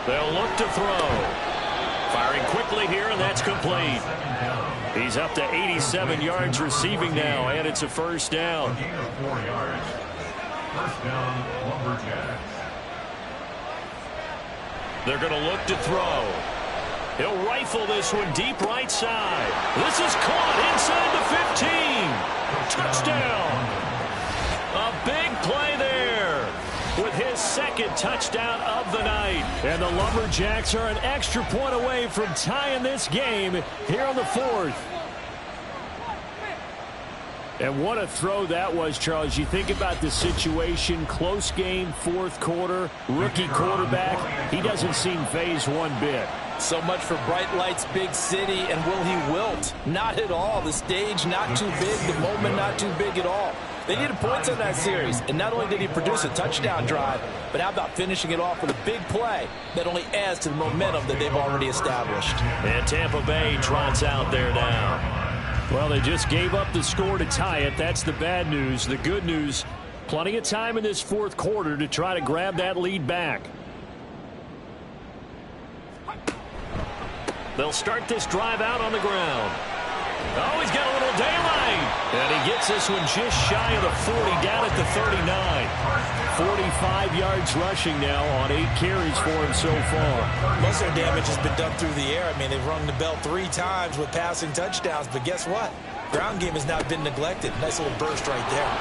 They'll look to throw. Firing quickly here, and that's complete. He's up to 87 yards receiving now, and it's a first down. Gain of 4 yards. First down, Lumberjacks. They're going to look to throw. He'll rifle this one deep right side. This is caught inside the 15. Touchdown. A big play there with his second touchdown of the night. And the Lumberjacks are an extra point away from tying this game here on the fourth. And what a throw that was, Charles. You think about the situation, close game, fourth quarter, rookie quarterback. He doesn't seem phased one bit. So much for bright lights, big city, and will he wilt? Not at all. The stage not too big, the moment not too big at all. They needed points on that series, and not only did he produce a touchdown drive, but how about finishing it off with a big play that only adds to the momentum that they've already established. And Tampa Bay trots out there now. Well, they just gave up the score to tie it. That's the bad news. The good news, plenty of time in this fourth quarter to try to grab that lead back. They'll start this drive out on the ground. Oh, he's got a little daylight. And he gets this one just shy of the 40, down at the 39. 45 yards rushing now on 8 carries for him so far. Most of their damage has been done through the air. I mean, they've rung the bell 3 times with passing touchdowns, but guess what? Ground game has not been neglected. Nice little burst right there.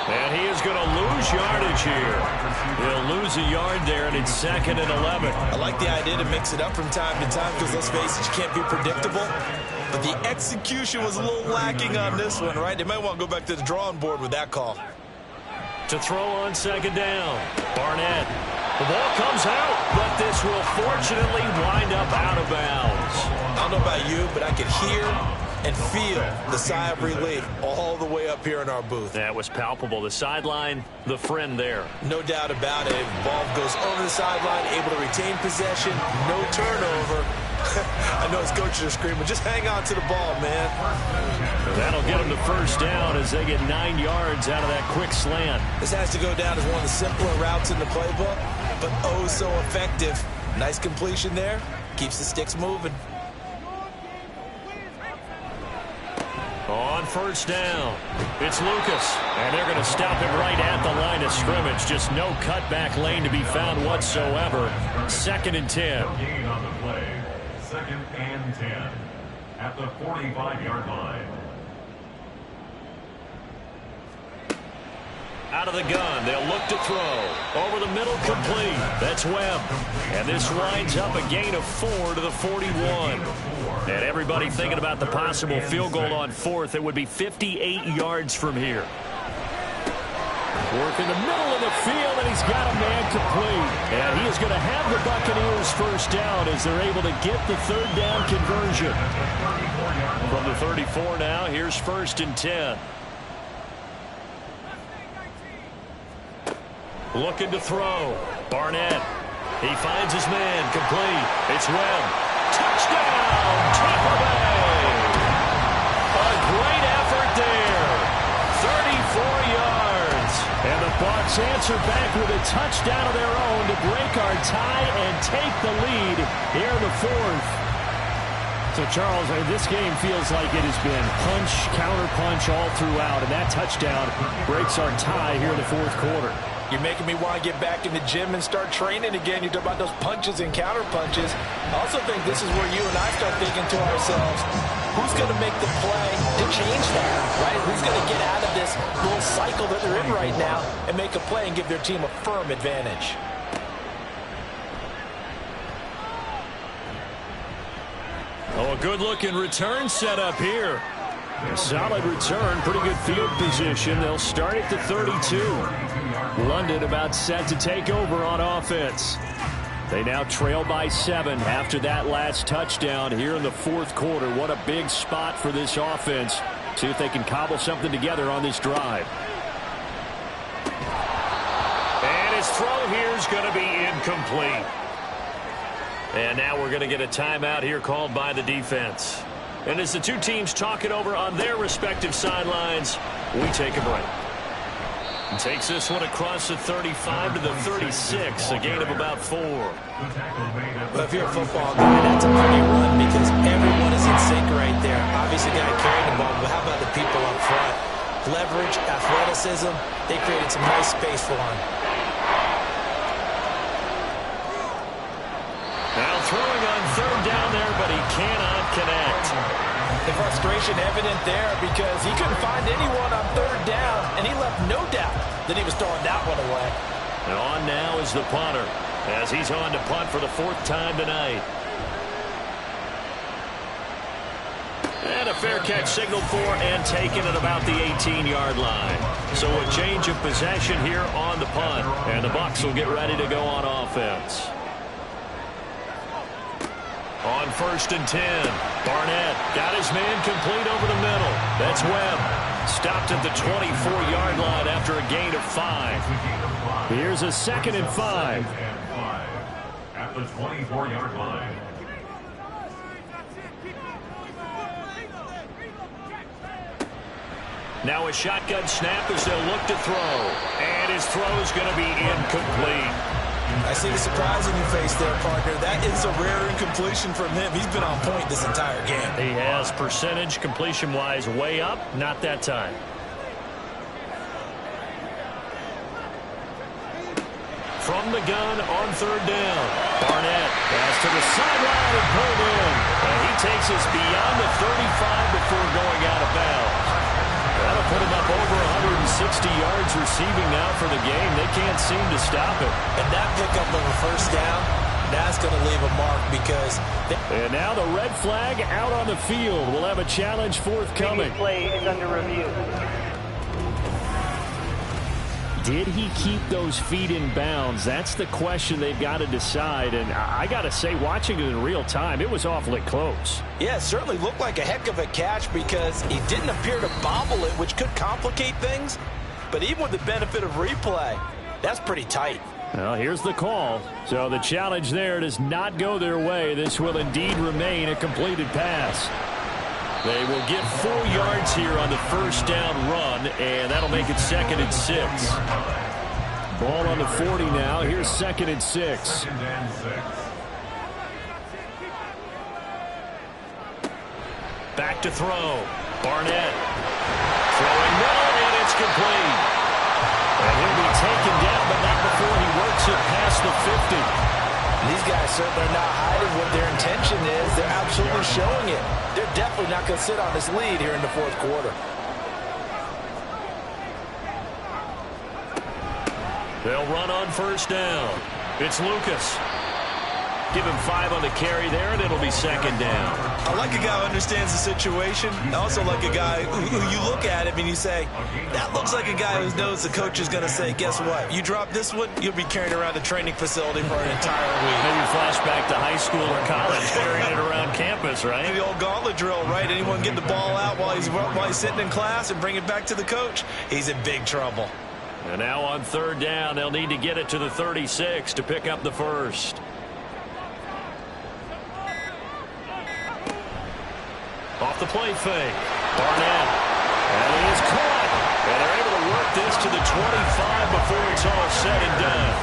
And he is going to lose yardage here. He'll lose a yard there, and it's 2nd and 11. I like the idea to mix it up from time to time because, let's face it, you can't be predictable. But the execution was a little lacking on this one, right? They might want to go back to the drawing board with that call. To throw on 2nd down, Barnett. The ball comes out, but this will fortunately wind up out of bounds. I don't know about you, but I could hear and feel the sigh of relief all the way up here in our booth. That was palpable. The sideline, the friend there. No doubt about it. Ball goes over the sideline, able to retain possession, no turnover. I know his coaches are screaming, just hang on to the ball, man. That'll get them to first down as they get 9 yards out of that quick slant. This has to go down as one of the simpler routes in the playbook, but oh so effective. Nice completion there. Keeps the sticks moving. On first down, it's Lucas. And they're going to stop him right at the line of scrimmage. Just no cutback lane to be found whatsoever. 2nd and 10. Gain on the play. 2nd and 10 at the 45-yard line. Out of the gun, they'll look to throw. Over the middle, complete. That's Webb. And this winds up a gain of 4 to the 41. And everybody thinking about the possible field goal on 4th. It would be 58 yards from here. Work in the middle of the field, and he's got a man complete. And he is going to have the Buccaneers first down as they're able to get the 3rd down conversion. From the 34 now, here's 1st and 10. Looking to throw. Barnett. He finds his man. Complete. It's Webb. Touchdown, Tampa Bay. A great effort there. 34 yards. And the Bucs answer back with a touchdown of their own to break our tie and take the lead here in the 4th. So, Charles, this game feels like it has been punch, counter-punch all throughout, and that touchdown breaks our tie here in the 4th quarter. You're making me want to get back in the gym and start training again. You talk about those punches and counter punches. I also think this is where you and I start thinking to ourselves, who's going to make the play to change that, right? Who's going to get out of this little cycle that they're in right now and make a play and give their team a firm advantage? Oh, a good-looking return set up here. A solid return, pretty good field position. They'll start at the 32. London about set to take over on offense. They now trail by 7 after that last touchdown here in the 4th quarter. What a big spot for this offense. See if they can cobble something together on this drive. And his throw here is going to be incomplete. And now we're going to get a timeout here called by the defense. And as the two teams talk it over on their respective sidelines, we take a break. And takes this one across the 35 to the 36, a gain of about 4. Well, if you're a football guy, that's a pretty run because everyone is in sync right there. Obviously, the guy carrying the ball, but how about the people up front? Leverage, athleticism, they created some nice space for him. frustration evident there because he couldn't find anyone on third down, and he left no doubt that he was throwing that one away. And on now is the punter as he's on to punt for the 4th time tonight. And a fair catch signaled for and taken at about the 18-yard line. So a change of possession here on the punt, and the Bucs will get ready to go on offense. On 1st and 10, Barnett got his man complete over the middle. That's Webb. Stopped at the 24-yard line after a gain of 5. Here's a 2nd and 5. At the 24-yard line. Now a shotgun snap as they'll look to throw. And his throw is going to be incomplete. I see the surprise in your face there, partner. That is a rare incompletion from him. He's been on point this entire game. He has percentage completion-wise way up. Not that time. From the gun on 3rd down. Barnett pass to the sideline and pulled in. And he takes us beyond the 35 before going out of bounds. That'll put him up over 160 yards receiving now for the game. They can't seem to stop it. And that pickup of a 1st down, that's going to leave a mark because... And now the red flag out on the field. We'll have a challenge forthcoming. Play is under review. Did he keep those feet in bounds? That's the question they've got to decide. And I got to say, watching it in real time, it was awfully close. Yeah, it certainly looked like a heck of a catch because he didn't appear to bobble it, which could complicate things. But even with the benefit of replay, that's pretty tight. Well, here's the call. So the challenge there does not go their way. This will indeed remain a completed pass. They will get 4 yards here on the 1st down run, and that'll make it 2nd and 6. Ball on the 40 now. Here's 2nd and 6. Back to throw. Barnett. Throwing middle, and it's complete. And he'll be taken down, but not before he works it past the 50. These guys certainly are not hiding what their intention is. They're absolutely showing it. They're definitely not going to sit on this lead here in the 4th quarter. They'll run on 1st down. It's Lucas. Give him 5 on the carry there, and it'll be 2nd down. I like a guy who understands the situation. I also like a guy who you look at him and you say, that looks like a guy who knows the coach is going to say, guess what? You drop this one, you'll be carrying around the training facility for an entire week. Maybe flashback to high school or college, carrying it around campus, right? The old gauntlet drill, right? Anyone get the ball out while he's sitting in class and bring it back to the coach? He's in big trouble. And now on 3rd down, they'll need to get it to the 36 to pick up the 1st. Off the play fake. Barnett. And it is caught. And they're able to work this to the 25 before it's all said and done.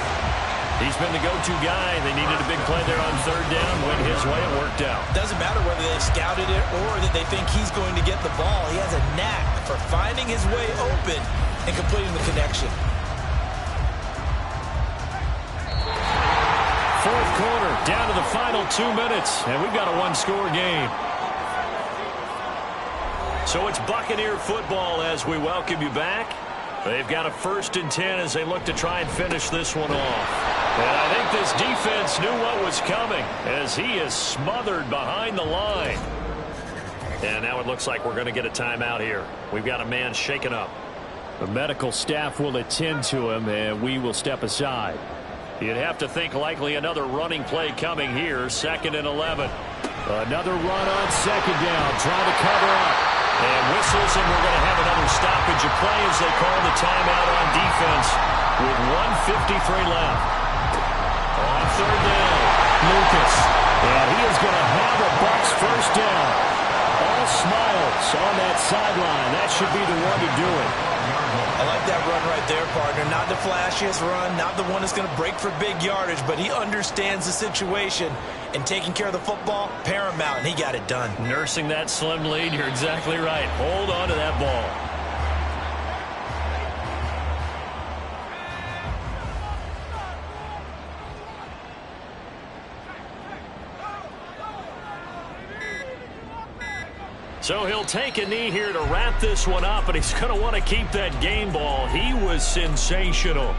He's been the go-to guy. They needed a big play there on 3rd down. Went his way. It worked out. Doesn't matter whether they scouted it or that they think he's going to get the ball. He has a knack for finding his way open and completing the connection. 4th quarter, down to the final 2 minutes. And we've got a 1-score game. So it's Buccaneer football as we welcome you back. They've got a 1st and 10 as they look to try and finish this one off. And I think this defense knew what was coming as he is smothered behind the line. And now it looks like we're going to get a timeout here. We've got a man shaken up. The medical staff will attend to him, and we will step aside. You'd have to think likely another running play coming here. 2nd and 11. Another run on 2nd down, trying to cover up. And whistles, and we're going to have another stoppage of play as they call the timeout on defense with 1:53 left. On 3rd down, Lucas. And he is going to have a Bucs 1st down. All smiles on that sideline. That should be the one to do it. I like that run right there, partner. Not the flashiest run, not the one that's going to break for big yardage, but he understands the situation, and taking care of the football, paramount, and he got it done. Nursing that slim lead, you're exactly right. Hold on to that ball. So he'll take a knee here to wrap this one up, and he's going to want to keep that game ball. He was sensational.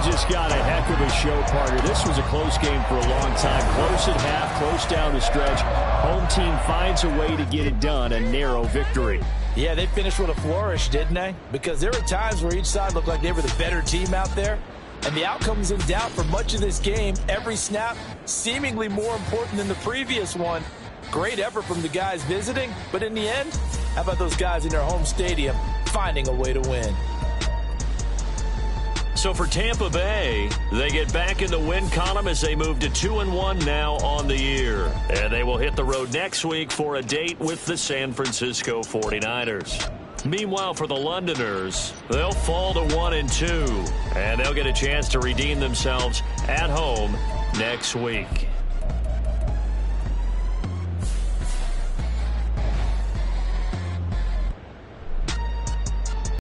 Just got a heck of a show, partner. This was a close game for a long time. Close at half, close down the stretch. Home team finds a way to get it done. A narrow victory. Yeah, they finished with a flourish, didn't they? Because there were times where each side looked like they were the better team out there. And the outcome's in doubt for much of this game. Every snap seemingly more important than the previous one. Great effort from the guys visiting. But in the end, how about those guys in their home stadium finding a way to win? So for Tampa Bay, they get back in the win column as they move to 2-1 now on the year. And they will hit the road next week for a date with the San Francisco 49ers. Meanwhile, for the Londoners, they'll fall to 1-2, and they'll get a chance to redeem themselves at home next week.